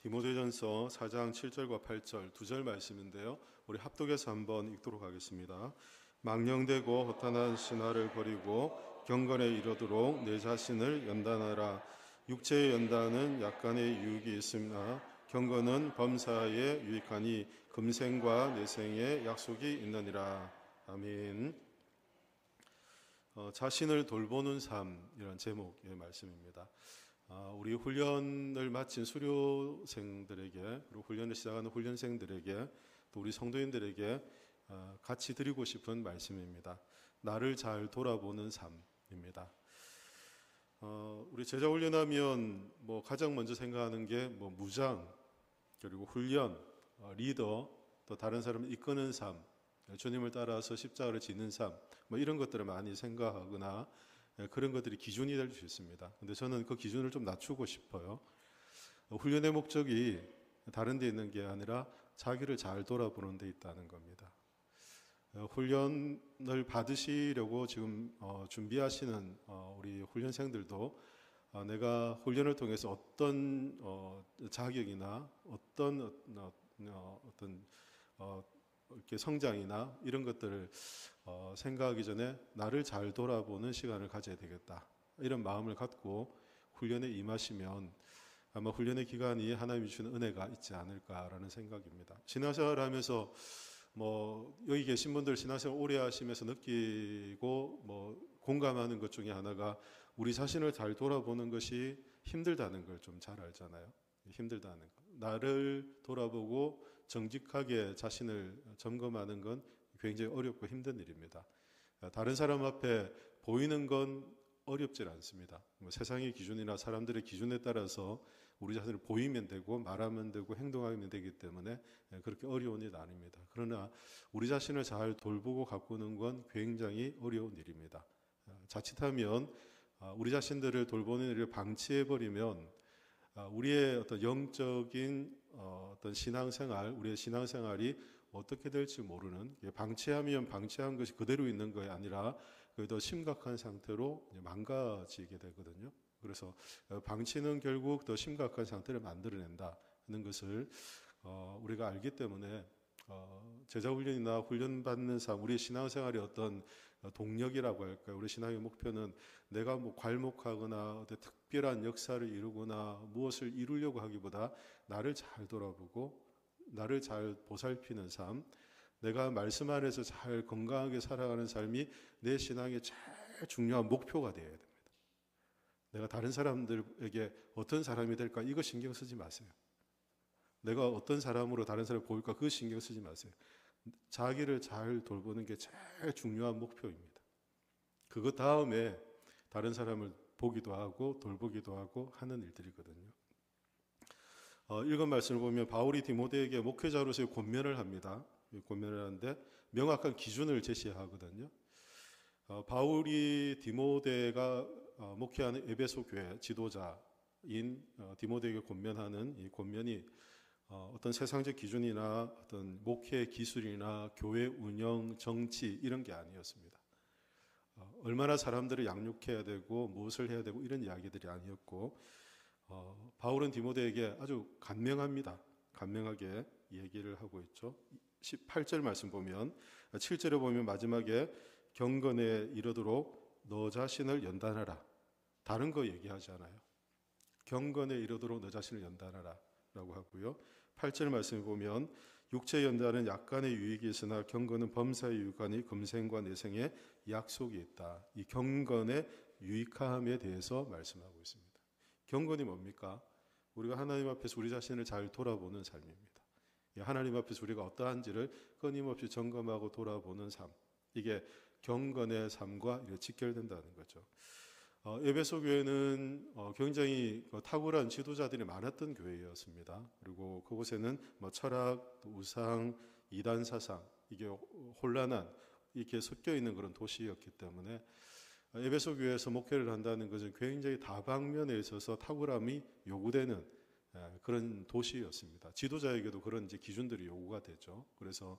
디모데전서 4장 7절과 8절 두 절 말씀인데요. 우리 합독해서 한번 읽도록 하겠습니다. 망령되고 허탄한 신화를 버리고 경건에 이르도록 내 자신을 연단하라. 육체의 연단은 약간의 유익이 있으나 경건은 범사에 유익하니 금생과 내생에 약속이 있느니라. 아멘. 자신을 돌보는 삶이라는 제목의 말씀입니다. 우리 훈련을 마친 수료생들에게, 그리고 훈련을 시작하는 훈련생들에게, 또 우리 성도인들에게 같이 드리고 싶은 말씀입니다. 나를 잘 돌아보는 삶입니다. 우리 제자 훈련하면 가장 먼저 생각하는 게 무장, 그리고 훈련, 리더, 또 다른 사람을 이끄는 삶, 주님을 따라서 십자가를 지는 삶, 이런 것들을 많이 생각하거나 그런 것들이 기준이 될 수 있습니다. 근데 저는 그 기준을 좀 낮추고 싶어요. 훈련의 목적이 다른 데 있는 게 아니라 자기를 잘 돌아보는 데 있다는 겁니다. 훈련을 받으시려고 지금 준비하시는 우리 훈련생들도 내가 훈련을 통해서 어떤 자격이나 어떤 이렇게 성장이나 이런 것들을 생각하기 전에 나를 잘 돌아보는 시간을 가져야 되겠다, 이런 마음을 갖고 훈련에 임하시면 아마 훈련의 기간이 하나님이 주는 은혜가 있지 않을까라는 생각입니다. 신앙생활을 하면서 여기 계신 분들 신앙생활 오래 하시면서 느끼고 공감하는 것 중에 하나가 우리 자신을 잘 돌아보는 것이 힘들다는 걸 좀 잘 알잖아요. 힘들다는 것. 나를 돌아보고 정직하게 자신을 점검하는 건 굉장히 어렵고 힘든 일입니다. 다른 사람 앞에 보이는 건 어렵질 않습니다. 세상의 기준이나 사람들의 기준에 따라서 우리 자신을 보이면 되고 말하면 되고 행동하면 되기 때문에 그렇게 어려운 일 아닙니다. 그러나 우리 자신을 잘 돌보고 가꾸는 건 굉장히 어려운 일입니다. 자칫하면 우리 자신들을 돌보는 일을 방치해버리면 우리의 어떤 영적인 어떤 신앙생활, 우리의 신앙생활이 어떻게 될지 모르는, 방치하면 방치한 것이 그대로 있는 것이 아니라 더 심각한 상태로 망가지게 되거든요. 그래서 방치는 결국 더 심각한 상태를 만들어낸다는 것을 우리가 알기 때문에 제자훈련이나 훈련받는 삶, 우리의 신앙생활의 어떤 동력이라고 할까요? 우리 신앙의 목표는 내가 괄목하거나 어떤 특별한 역사를 이루거나 무엇을 이루려고 하기보다 나를 잘 돌아보고 나를 잘 보살피는 삶, 내가 말씀 안에서 잘 건강하게 살아가는 삶이 내 신앙의 제일 중요한 목표가 되어야 됩니다. 내가 다른 사람들에게 어떤 사람이 될까, 이거 신경 쓰지 마세요. 내가 어떤 사람으로 다른 사람을 보일까, 그거 신경 쓰지 마세요. 자기를 잘 돌보는 게 제일 중요한 목표입니다. 그것 다음에 다른 사람을 보기도 하고 돌보기도 하고 하는 일들이거든요. 읽은 말씀을 보면 바울이 디모데에게 목회자로서의 권면을 합니다. 권면을 하는데 명확한 기준을 제시하거든요. 바울이 디모데가 목회하는 에베소 교회 지도자인 디모데에게 권면하는 이 권면이 어떤 세상적 기준이나 어떤 목회 기술이나 교회 운영, 정치 이런 게 아니었습니다. 얼마나 사람들을 양육해야 되고 무엇을 해야 되고 이런 이야기들이 아니었고, 바울은 디모데에게 아주 간명합니다. 간명하게 얘기를 하고 있죠. 18절 말씀 보면, 7절에 보면 마지막에 경건에 이르도록 너 자신을 연단하라. 다른 거 얘기하지 않아요. 경건에 이르도록 너 자신을 연단하라 라고 하고요. 8절 말씀을 보면 육체 연단은 약간의 유익이 있으나 경건은 범사의 유익하니 금생과 내생에 약속이 있다. 이 경건의 유익함에 대해서 말씀하고 있습니다. 경건이 뭡니까? 우리가 하나님 앞에서 우리 자신을 잘 돌아보는 삶입니다. 하나님 앞에서 우리가 어떠한지를 끊임없이 점검하고 돌아보는 삶, 이게 경건의 삶과 직결된다는 거죠. 에베소 교회는 굉장히 탁월한 지도자들이 많았던 교회였습니다. 그리고 그곳에는 철학, 우상, 이단 사상, 이게 혼란한 이렇게 섞여 있는 그런 도시였기 때문에 에베소 교회에서 목회를 한다는 것은 굉장히 다방면에 있어서 탁월함이 요구되는 그런 도시였습니다. 지도자에게도 그런 이제 기준들이 요구가 되죠. 그래서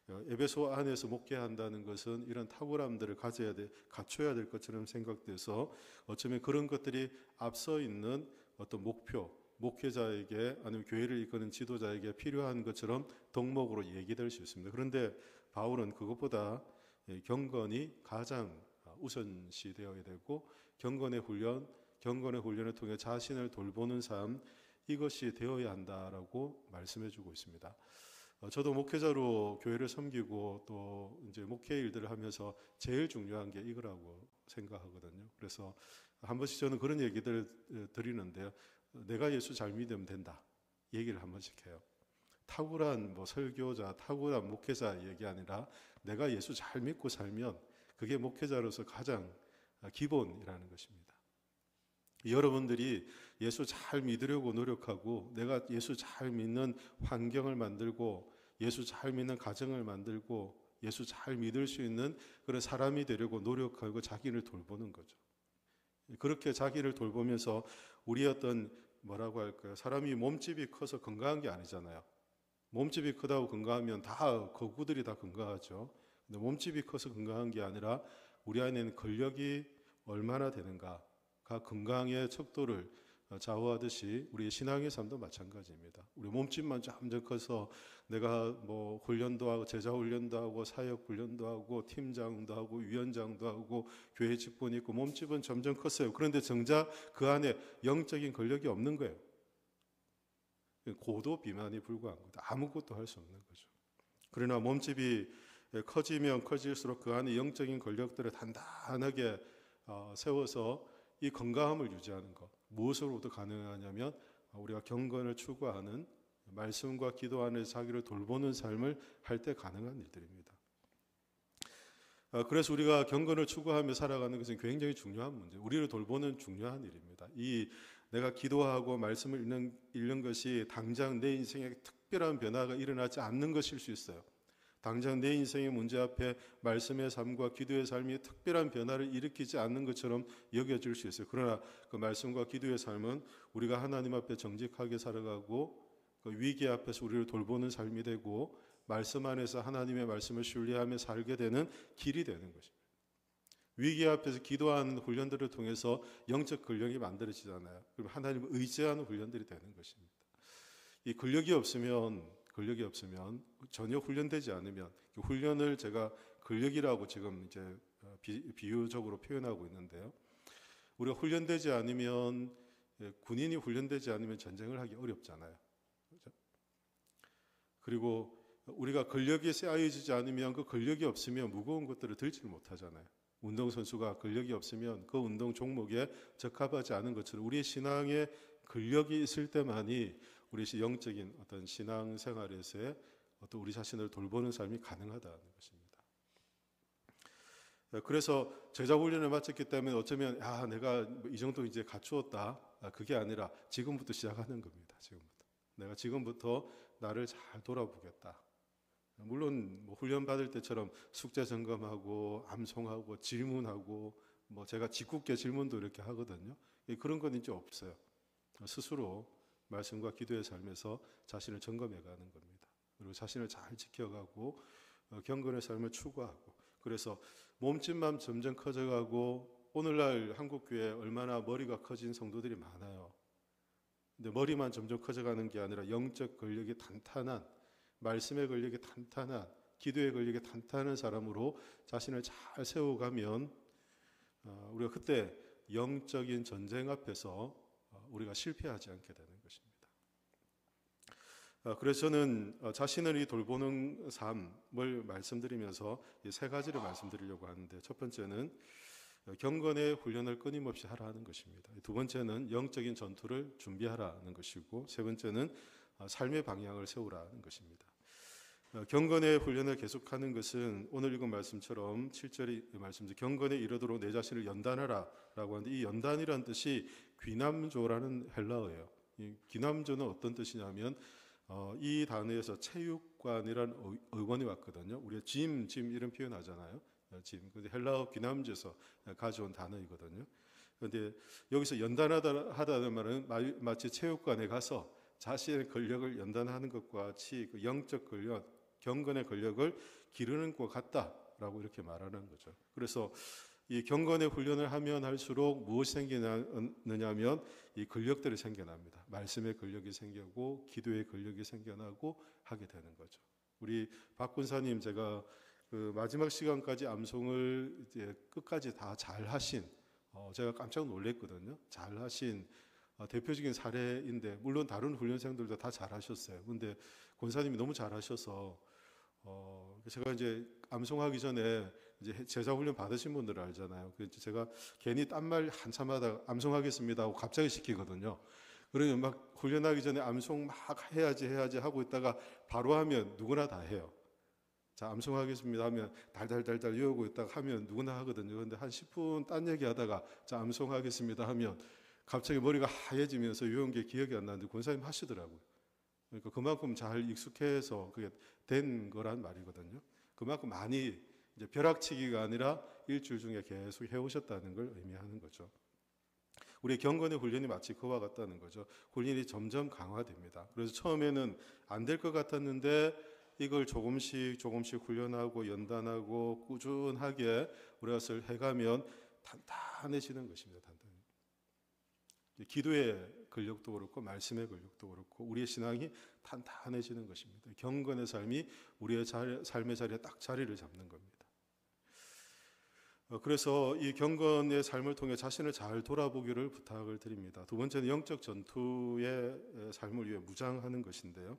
에베소 안에서 목회한다는 것은 이런 탁월함들을 갖춰야 될 것처럼 생각돼서 어쩌면 그런 것들이 앞서 있는 어떤 목표, 목회자에게 아니면 교회를 이끄는 지도자에게 필요한 것처럼 덕목으로 얘기될 수 있습니다. 그런데 바울은 그것보다 경건이 가장 우선시 되어야 되고 경건의 훈련을 통해 자신을 돌보는 삶, 이것이 되어야 한다라고 말씀해 주고 있습니다. 저도 목회자로 교회를 섬기고 또 이제 목회 일들을 하면서 제일 중요한 게 이거라고 생각하거든요. 그래서 한 번씩 저는 그런 얘기들 드리는데요. 내가 예수 잘 믿으면 된다. 얘기를 한 번씩 해요. 탁월한 설교자, 탁월한 목회자 얘기 아니라 내가 예수 잘 믿고 살면 그게 목회자로서 가장 기본이라는 것입니다. 여러분들이 예수 잘 믿으려고 노력하고 내가 예수 잘 믿는 환경을 만들고 예수 잘 믿는 가정을 만들고 예수 잘 믿을 수 있는 그런 사람이 되려고 노력하고 자기를 돌보는 거죠. 그렇게 자기를 돌보면서 우리 어떤 뭐라고 할까요? 사람이 몸집이 커서 건강한 게 아니잖아요. 몸집이 크다고 건강하면 다 거구들이 다 건강하죠. 근데 몸집이 커서 건강한 게 아니라 우리 안에는 근력이 얼마나 되는가 건강의 척도를 좌우하듯이 우리의 신앙의 삶도 마찬가지입니다. 우리 몸집만 점점 커서 내가 훈련도 하고 제자 훈련도 하고 사역 훈련도 하고 팀장도 하고 위원장도 하고 교회 직분이 있고 몸집은 점점 컸어요. 그런데 정작 그 안에 영적인 근력이 없는 거예요. 고도 비만이 불과한 거다. 아무것도 할 수 없는 거죠. 그러나 몸집이 커지면 커질수록 그 안에 영적인 근력들을 단단하게 세워서 이 건강함을 유지하는 것, 무엇으로부터 가능하냐면 우리가 경건을 추구하는 말씀과 기도 안에서 자기를 돌보는 삶을 할 때 가능한 일들입니다. 그래서 우리가 경건을 추구하며 살아가는 것은 굉장히 중요한 문제, 우리를 돌보는 중요한 일입니다. 이 내가 기도하고 말씀을 읽는 것이 당장 내 인생에 특별한 변화가 일어나지 않는 것일 수 있어요. 당장 내 인생의 문제 앞에 말씀의 삶과 기도의 삶이 특별한 변화를 일으키지 않는 것처럼 여겨질 수 있어요. 그러나 그 말씀과 기도의 삶은 우리가 하나님 앞에 정직하게 살아가고 그 위기 앞에서 우리를 돌보는 삶이 되고 말씀 안에서 하나님의 말씀을 신뢰하며 살게 되는 길이 되는 것입니다. 위기 앞에서 기도하는 훈련들을 통해서 영적 근력이 만들어지잖아요. 그럼 하나님을 의지하는 훈련들이 되는 것입니다. 이 근력이 없으면 전혀 훈련되지 않으면 훈련을 제가 근력이라고 지금 이제 비유적으로 표현하고 있는데요. 우리가 훈련되지 않으면 군인이 훈련되지 않으면 전쟁을 하기 어렵잖아요. 그렇죠? 그리고 우리가 근력이 쌓여지지 않으면 그 근력이 없으면 무거운 것들을 들지를 못하잖아요. 운동선수가 근력이 없으면 그 운동 종목에 적합하지 않은 것처럼 우리의 신앙에 근력이 있을 때만이 우리 영적인 어떤 신앙생활에서의 어떤 우리 자신을 돌보는 삶이 가능하다는 것입니다. 그래서 제자 훈련을 마쳤기 때문에 어쩌면 내가 이 정도 이제 갖추었다. 그게 아니라 지금부터 시작하는 겁니다. 내가 지금부터 나를 잘 돌아보겠다. 물론 훈련 받을 때처럼 숙제 점검하고 암송하고 질문하고 제가 짓궂게 질문도 이렇게 하거든요. 그런 건 이제 없어요. 스스로 말씀과 기도의 삶에서 자신을 점검해가는 겁니다. 그리고 자신을 잘 지켜가고 경건의 삶을 추구하고 그래서 몸집만 점점 커져가고 오늘날 한국교회에 얼마나 머리가 커진 성도들이 많아요. 근데 머리만 점점 커져가는 게 아니라 영적 근력이 탄탄한 말씀의 근력이 탄탄한 기도의 근력이 탄탄한 사람으로 자신을 잘 세워가면 우리가 그때 영적인 전쟁 앞에서 우리가 실패하지 않게 되는 것입니다. 그래서 저는 자신을 돌보는 삶을 말씀드리면서 세 가지를 말씀드리려고 하는데 첫 번째는 경건의 훈련을 끊임없이 하라는 것입니다. 두 번째는 영적인 전투를 준비하라는 것이고 세 번째는 삶의 방향을 세우라는 것입니다. 경건의 훈련을 계속하는 것은 오늘 읽은 말씀처럼 7절의 말씀도 경건에 이르도록 내 자신을 연단하라 라고 하는데 이 연단이라는 뜻이 귀남조라는 헬라어예요. 이 귀남조는 어떤 뜻이냐면 이 단어에서 체육관이라는 어원이 왔거든요. 우리가 짐 이런 표현 하잖아요. 짐. 근데 헬라어 귀남조에서 가져온 단어이거든요. 그런데 여기서 연단하다는 말은 마치 체육관에 가서 자신의 근력을 연단하는 것과 같이 그 영적 근력, 경건의 근력을 기르는 것 같다라고 이렇게 말하는 거죠. 그래서 이 경건의 훈련을 하면 할수록 무엇이 생기느냐면 이 근력들이 생겨납니다. 말씀의 근력이 생기고 기도의 근력이 생겨나고 하게 되는 거죠. 우리 박 군사님, 제가 그 마지막 시간까지 암송을 이제 끝까지 다 잘하신, 제가 깜짝 놀랐거든요. 잘하신 대표적인 사례인데, 물론 다른 훈련생들도 다 잘하셨어요. 근데 권사님이 너무 잘하셔서 제가 이제 암송하기 전에 이제 제자 훈련 받으신 분들을 알잖아요. 그래서 제가 괜히 딴 말 한참 하다가 암송하겠습니다 하고 갑자기 시키거든요. 그러면 막 훈련하기 전에 암송 막 해야지 하고 있다가 바로 하면 누구나 다 해요. 자, 암송하겠습니다 하면 달달달달 외우고 있다가 하면 누구나 하거든요. 그런데 한 10분 딴 얘기 하다가 자, 암송하겠습니다 하면 갑자기 머리가 하얘지면서 외운 게 기억이 안 나는데 권사님 하시더라고요. 그러니까 그만큼 잘 익숙해서 그게 된 거란 말이거든요. 그만큼 많이 이제 벼락치기가 아니라 일주일 중에 계속 해오셨다는 걸 의미하는 거죠. 우리 경건의 훈련이 마치 그와 같다는 거죠. 훈련이 점점 강화됩니다. 그래서 처음에는 안 될 것 같았는데 이걸 조금씩 훈련하고 연단하고 꾸준하게 우리가 해가면 단단해지는 것입니다. 단단히. 기도의 근력도 그렇고 말씀의 근력도 그렇고 우리의 신앙이 탄탄해지는 것입니다. 경건의 삶이 우리의 삶의 자리에 딱 자리를 잡는 겁니다. 그래서 이 경건의 삶을 통해 자신을 잘 돌아보기를 부탁을 드립니다. 두 번째는 영적 전투의 삶을 위해 무장하는 것인데요.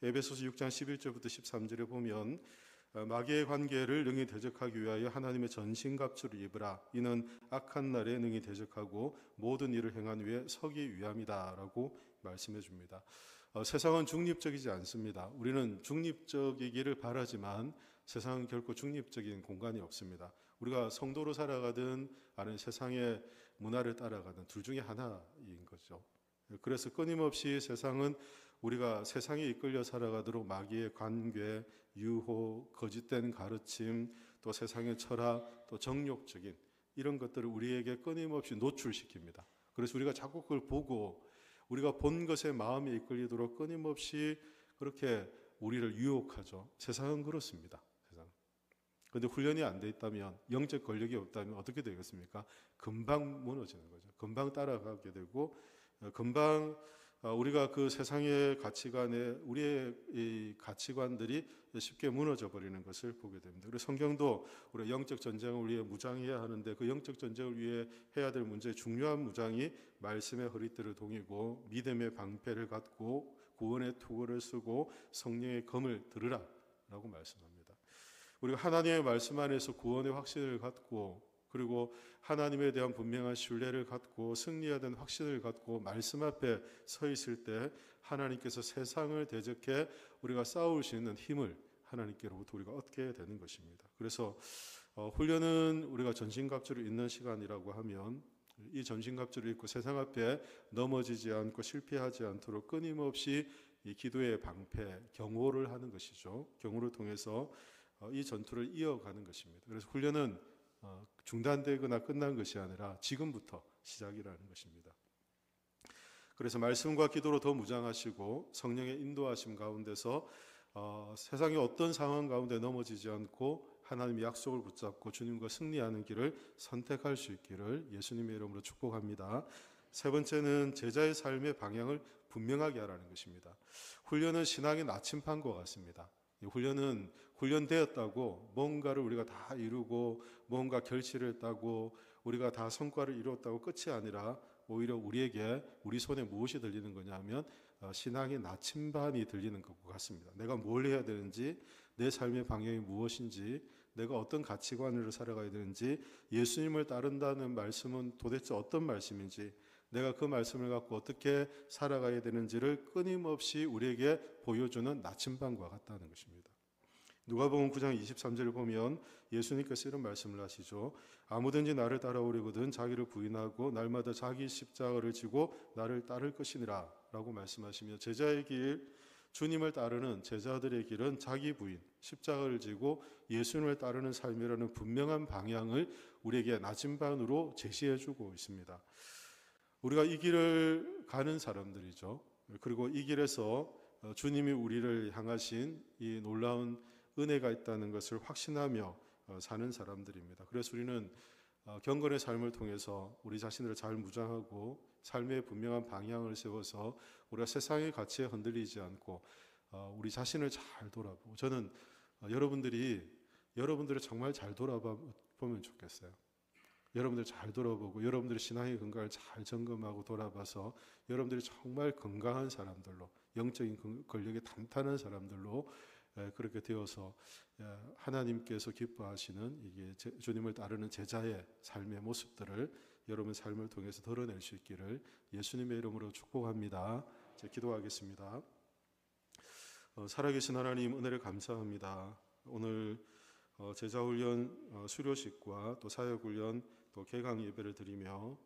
에베소서 6장 11절부터 13절에 보면 마귀의 관계를 능히 대적하기 위하여 하나님의 전신갑주를 입으라. 이는 악한 날에 능히 대적하고 모든 일을 행한 후에 서기 위함이다 라고 말씀해 줍니다. 세상은 중립적이지 않습니다. 우리는 중립적이기를 바라지만 세상은 결코 중립적인 공간이 없습니다. 우리가 성도로 살아가든 아니면 세상의 문화를 따라가든 둘 중에 하나인 거죠. 그래서 끊임없이 세상은 우리가 세상에 이끌려 살아가도록 마귀의 관계, 유혹, 거짓된 가르침, 또 세상의 철학, 또 정욕적인 이런 것들을 우리에게 끊임없이 노출시킵니다. 그래서 우리가 자꾸 그걸 보고 우리가 본 것에 마음이 이끌리도록 끊임없이 그렇게 우리를 유혹하죠. 세상은 그렇습니다. 그런데 훈련이 안 돼 있다면, 영적 권력이 없다면 어떻게 되겠습니까? 금방 무너지는 거죠. 금방 따라가게 되고 금방 우리가 그 세상의 가치관에 우리의 이 가치관들이 쉽게 무너져 버리는 것을 보게 됩니다. 그래서 성경도 우리 영적 전쟁을 위해 무장해야 하는데 그 영적 전쟁을 위해 해야 될 문제 중요한 무장이 말씀의 허리띠를 동이고 믿음의 방패를 갖고 구원의 투구를 쓰고 성령의 검을 들으라라고 말씀합니다. 우리가 하나님의 말씀 안에서 구원의 확신을 갖고 그리고 하나님에 대한 분명한 신뢰를 갖고 승리하던 확신을 갖고 말씀 앞에 서 있을 때 하나님께서 세상을 대적해 우리가 싸울 수 있는 힘을 하나님께로부터 우리가 얻게 되는 것입니다. 그래서 훈련은 우리가 전신갑주를 입는 시간이라고 하면 이 전신갑주를 입고 세상 앞에 넘어지지 않고 실패하지 않도록 끊임없이 이 기도의 방패, 경호를 하는 것이죠. 경호를 통해서 이 전투를 이어가는 것입니다. 그래서 훈련은 중단되거나 끝난 것이 아니라 지금부터 시작이라는 것입니다. 그래서 말씀과 기도로 더 무장하시고 성령의 인도하심 가운데서 세상의 어떤 상황 가운데 넘어지지 않고 하나님의 약속을 붙잡고 주님과 승리하는 길을 선택할 수 있기를 예수님의 이름으로 축복합니다. 세 번째는 제자의 삶의 방향을 분명하게 하라는 것입니다. 훈련은 신앙의 나침판과 같습니다. 훈련은 훈련되었다고 뭔가를 우리가 다 이루고 뭔가 결실을 따고 우리가 다 성과를 이루었다고 끝이 아니라 오히려 우리에게 우리 손에 무엇이 들리는 거냐면 신앙의 나침반이 들리는 것과 같습니다. 내가 뭘 해야 되는지, 내 삶의 방향이 무엇인지, 내가 어떤 가치관으로 살아가야 되는지, 예수님을 따른다는 말씀은 도대체 어떤 말씀인지, 내가 그 말씀을 갖고 어떻게 살아가야 되는지를 끊임없이 우리에게 보여주는 나침반과 같다는 것입니다. 누가복음 9장 23절을 보면 예수님께서 이런 말씀을 하시죠. 아무든지 나를 따라오려거든 자기를 부인하고 날마다 자기 십자가를 지고 나를 따를 것이니라 라고 말씀하시며 제자의 길, 주님을 따르는 제자들의 길은 자기 부인, 십자가를 지고 예수님을 따르는 삶이라는 분명한 방향을 우리에게 나침반으로 제시해주고 있습니다. 우리가 이 길을 가는 사람들이죠. 그리고 이 길에서 주님이 우리를 향하신 이 놀라운 은혜가 있다는 것을 확신하며 사는 사람들입니다. 그래서 우리는 경건의 삶을 통해서 우리 자신을 잘 무장하고 삶의 분명한 방향을 세워서 우리가 세상의 가치에 흔들리지 않고 우리 자신을 잘 돌아보고, 저는 여러분들을 정말 잘 돌아보면 좋겠어요. 여러분들 잘 돌아보고 여러분들의 신앙의 건강을 잘 점검하고 돌아봐서 여러분들이 정말 건강한 사람들로, 영적인 권력이 탄탄한 사람들로 그렇게 되어서 하나님께서 기뻐하시는 이게 주님을 따르는 제자의 삶의 모습들을 여러분 삶을 통해서 드러낼 수 있기를 예수님의 이름으로 축복합니다. 기도하겠습니다. 살아계신 하나님, 은혜를 감사합니다. 오늘 제자훈련 수료식과 또 사역훈련 또 개강 예배를 드리며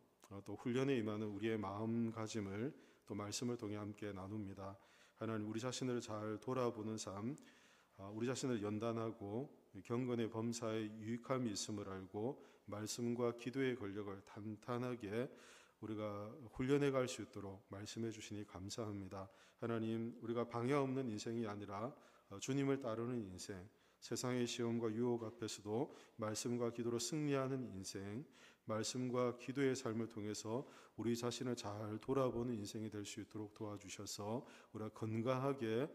또 훈련에 임하는 우리의 마음가짐을 또 말씀을 통해 함께 나눕니다. 하나님, 우리 자신을 잘 돌아보는 삶, 우리 자신을 연단하고 경건의 범사에 유익함이 있음을 알고 말씀과 기도의 권력을 탄탄하게 우리가 훈련해 갈 수 있도록 말씀해 주시니 감사합니다. 하나님, 우리가 방해 없는 인생이 아니라 주님을 따르는 인생, 세상의 시험과 유혹 앞에서도 말씀과 기도로 승리하는 인생, 말씀과 기도의 삶을 통해서 우리 자신을 잘 돌아보는 인생이 될 수 있도록 도와주셔서 우리가 건강하게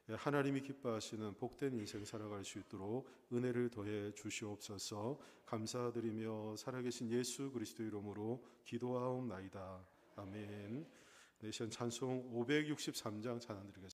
하나님이 기뻐하시는 복된 인생 살아갈 수 있도록 은혜를 더해 주시옵소서. 감사드리며 살아계신 예수 그리스도 이름으로 기도하옵나이다. 아멘. 네, 시간 찬송 563장 찬양 드리겠습니다.